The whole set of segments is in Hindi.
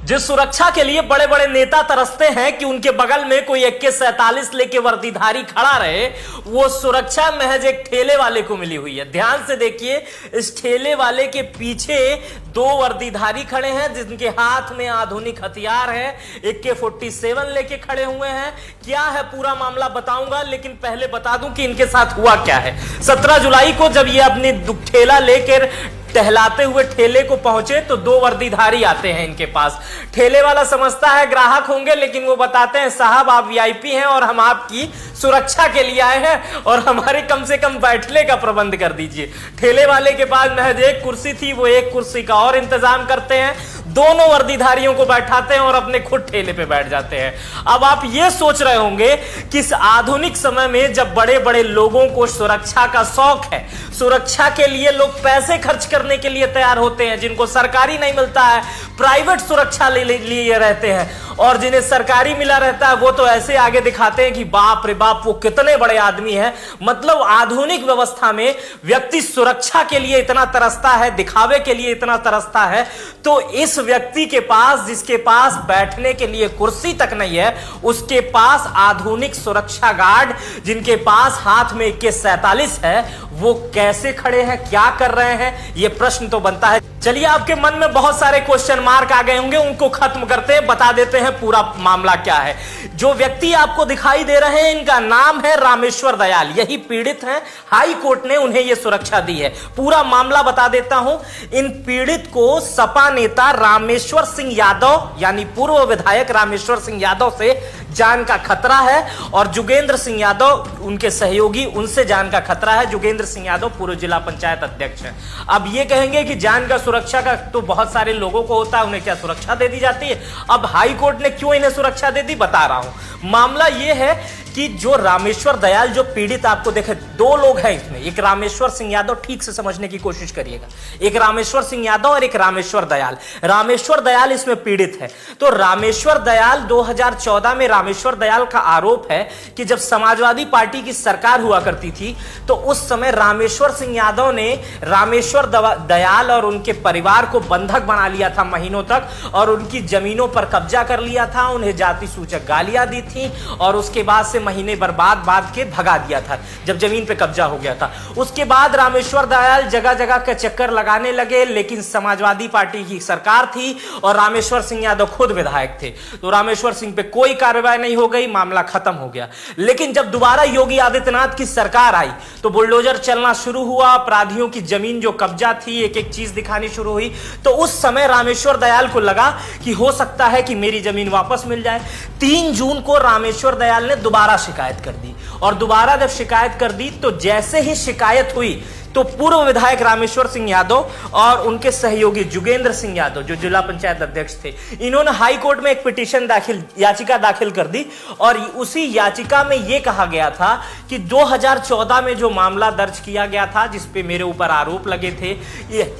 जिस सुरक्षा के लिए बड़े बड़े नेता तरसते हैं कि उनके बगल में कोई AK-47 लेके वर्दीधारी खड़ा रहे, वो सुरक्षा महज एक ठेले वाले को मिली हुई है। ध्यान से देखिए, इस ठेले वाले के पीछे दो वर्दीधारी खड़े हैं जिनके हाथ में आधुनिक हथियार है, AK-47 लेके खड़े हुए हैं। क्या है पूरा मामला बताऊंगा, लेकिन पहले बता दूं कि इनके साथ हुआ क्या है। 17 जुलाई को जब ये अपनी ठेला लेकर टहलाते हुए ठेले को पहुंचे तो दो वर्दीधारी आते हैं इनके पास। ठेले वाला समझता है ग्राहक होंगे, लेकिन वो बताते हैं साहब आप VIP हैं और हम आपकी सुरक्षा के लिए आए हैं और हमारे कम से कम बैठने का प्रबंध कर दीजिए। ठेले वाले के पास महज एक कुर्सी थी, वो एक कुर्सी का और इंतजाम करते हैं, दोनों वर्दीधारियों को बैठाते हैं और अपने खुद ठेले पे बैठ जाते हैं। अब आप ये सोच रहे होंगे कि इस आधुनिक समय में जब बड़े बड़े लोगों को सुरक्षा का शौक है, सुरक्षा के लिए लोग पैसे खर्च करने के लिए तैयार होते हैं, जिनको सरकारी नहीं मिलता है प्राइवेट सुरक्षा लिए रहते हैं, और जिन्हें सरकारी मिला रहता है वो तो ऐसे आगे दिखाते हैं कि बाप रे बाप वो कितने बड़े आदमी हैं। मतलब आधुनिक व्यवस्था में व्यक्ति सुरक्षा के लिए इतना तरसता है, दिखावे के लिए इतना तरसता है, तो इस व्यक्ति के पास, जिसके पास बैठने के लिए कुर्सी तक नहीं है, उसके पास आधुनिक सुरक्षा गार्ड, जिनके पास हाथ में AK-47 है, वो कैसे खड़े हैं, क्या कर रहे हैं, ये प्रश्न तो बनता है। चलिए, आपके मन में बहुत सारे क्वेश्चन मार्क आ गए होंगे, उनको खत्म करते हैं, बता देते हैं पूरा मामला क्या है। जो व्यक्ति आपको दिखाई दे रहे हैं, इनका नाम है रामेश्वर दयाल, यही पीड़ित हैं। हाई कोर्ट ने उन्हें यह सुरक्षा दी है। पूरा मामला बता देता हूं। इन पीड़ित को सपा नेता रामेश्वर सिंह यादव, यानी पूर्व विधायक रामेश्वर सिंह यादव से जान का खतरा है, और जुगेंद्र सिंह यादव उनके सहयोगी, उनसे जान का खतरा है। जुगेंद्र सिंह यादव पूर्व जिला पंचायत अध्यक्ष हैं। अब ये कहेंगे कि जान का सुरक्षा का तो बहुत सारे लोगों को होता है, उन्हें क्या सुरक्षा दे दी जाती है? अब हाई कोर्ट ने क्यों इन्हें सुरक्षा दे दी, बता रहा हूं। मामला यह है कि जो रामेश्वर दयाल, जो पीड़ित आपको देखे, दो लोग हैं इसमें, एक रामेश्वर सिंह यादव, ठीक से समझने की कोशिश करिएगा, एक रामेश्वर सिंह यादव और एक रामेश्वर दयाल। रामेश्वर दयाल इसमें पीड़ित है। तो रामेश्वर दयाल, 2014 में रामेश्वर दयाल का आरोप है कि जब समाजवादी पार्टी की सरकार हुआ करती थी तो उस समय रामेश्वर सिंह यादव ने रामेश्वर दयाल और उनके परिवार को बंधक बना लिया था महीनों तक, और उनकी जमीनों पर कब्जा कर लिया था, उन्हें जाति सूचक गालियां दी थी, और उसके बाद से महीने बर्बाद बाद के भगा दिया था जब जमीन पे कब्जा हो गया था। उसके बाद रामेश्वर दयाल जगह जगह के चक्कर लगाने लगे, लेकिन समाजवादी पार्टी की सरकार थी और रामेश्वर सिंह यादव खुद विधायक थे, तो रामेश्वर सिंह पे कोई कार्रवाई नहीं हो गई, मामला खत्म हो गया। लेकिन जब दोबारा योगी आदित्यनाथ की सरकार आई तो बुलडोजर चलना शुरू हुआ, अपराधियों की जमीन जो कब्जा थी एक एक चीज दिखानी शुरू हुई। तो उस समय रामेश्वर दयाल को लगा कि हो सकता है कि मेरी जमीन वापस मिल जाए। 3 जून को रामेश्वर दयाल ने दोबारा शिकायत कर दी, और दोबारा जब शिकायत कर दी तो जैसे ही शिकायत हुई तो पूर्व विधायक रामेश्वर सिंह यादव और उनके सहयोगी जुगेंद्र सिंह यादव, जो जिला पंचायत अध्यक्ष थे, इन्होंने हाई कोर्ट में एक पिटीशन याचिका दाखिल कर दी, और उसी याचिका में यह कहा गया था कि 2014 में जो मामला दर्ज किया गया था, जिसपे मेरे ऊपर आरोप लगे थे ये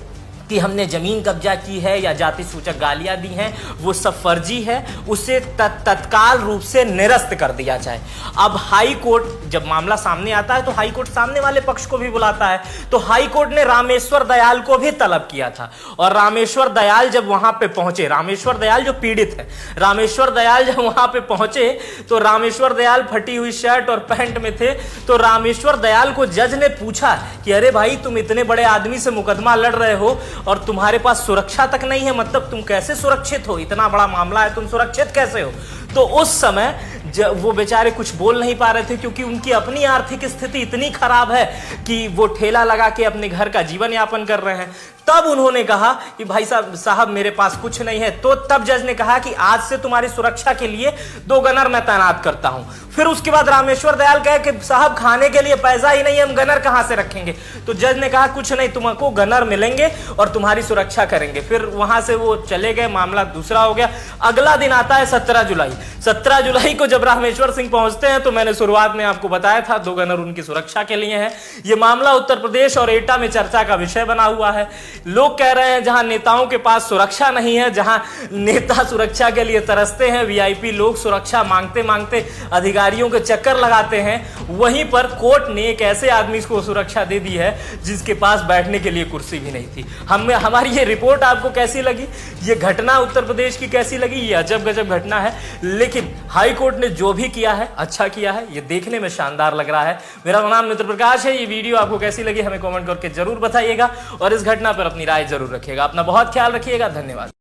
कि हमने जमीन कब्जा की है या जाति सूचक गालियां दी हैं, वो सब फर्जी है, उसे तत्काल रूप से निरस्त कर दिया जाए। अब हाई कोर्ट, जब मामला सामने आता है तो हाई कोर्ट सामने वाले पक्ष को भी बुलाता है, तो हाई कोर्ट ने रामेश्वर दयाल को भी तलब किया था, और रामेश्वर दयाल जब वहां पे पहुंचे, रामेश्वर दयाल जो पीड़ित है, रामेश्वर दयाल जब वहां पे पहुंचे तो रामेश्वर दयाल फटी हुई शर्ट और पैंट में थे। तो रामेश्वर दयाल को जज ने पूछा कि अरे भाई, तुम इतने बड़े आदमी से मुकदमा लड़ रहे हो और तुम्हारे पास सुरक्षा तक नहीं है, मतलब तुम कैसे सुरक्षित हो, इतना बड़ा मामला है, तुम सुरक्षित कैसे हो? तो उस समय वो बेचारे कुछ बोल नहीं पा रहे थे, क्योंकि उनकी अपनी आर्थिक स्थिति इतनी खराब है कि वो ठेला लगा के अपने घर का जीवन यापन कर रहे हैं। तब उन्होंने कहा कि भाई साहब मेरे पास कुछ नहीं है। तो तब जज ने कहा कि आज से तुम्हारी सुरक्षा के लिए 2 गनर मैं तैनात करता हूं। फिर उसके बाद रामेश्वर दयाल कहे कि साहब खाने के लिए पैसा ही नहीं है, हम गनर कहां से रखेंगे? तो जज ने कहा कुछ नहीं, तुमको गनर मिलेंगे और तुम्हारी सुरक्षा करेंगे। फिर वहां से वो चले गए, मामला दूसरा हो गया। अगला दिन आता है 17 जुलाई। 17 जुलाई को जब रामेश्वर सिंह पहुंचते हैं तो मैंने शुरुआत में आपको बताया था 2 गनर उनकी सुरक्षा के लिए हैं। यह मामला उत्तर प्रदेश और एटा में चर्चा का विषय बना हुआ है। लोग कह रहे हैं जहां नेताओं के पास सुरक्षा नहीं है, जहां नेता सुरक्षा के लिए तरसते हैं, वीआईपी लोग सुरक्षा मांगते मांगते अधिकारियों के चक्कर लगाते हैं, वहीं पर कोर्ट ने एक ऐसे आदमी को सुरक्षा दे दी है जिसके पास बैठने के लिए कुर्सी भी नहीं थी। हमारी ये रिपोर्ट आपको कैसी लगी, ये घटना उत्तर प्रदेश की कैसी लगी? ये अजब गजब घटना है, लेकिन हाई कोर्ट ने जो भी किया है अच्छा किया है। ये देखने में शानदार लग रहा है। मेरा नाम मित्र प्रकाश है। ये वीडियो आपको कैसी लगी हमें कमेंट करके जरूर बताइएगा और इस घटना पर अपनी राय जरूर रखिएगा। अपना बहुत ख्याल रखिएगा। धन्यवाद।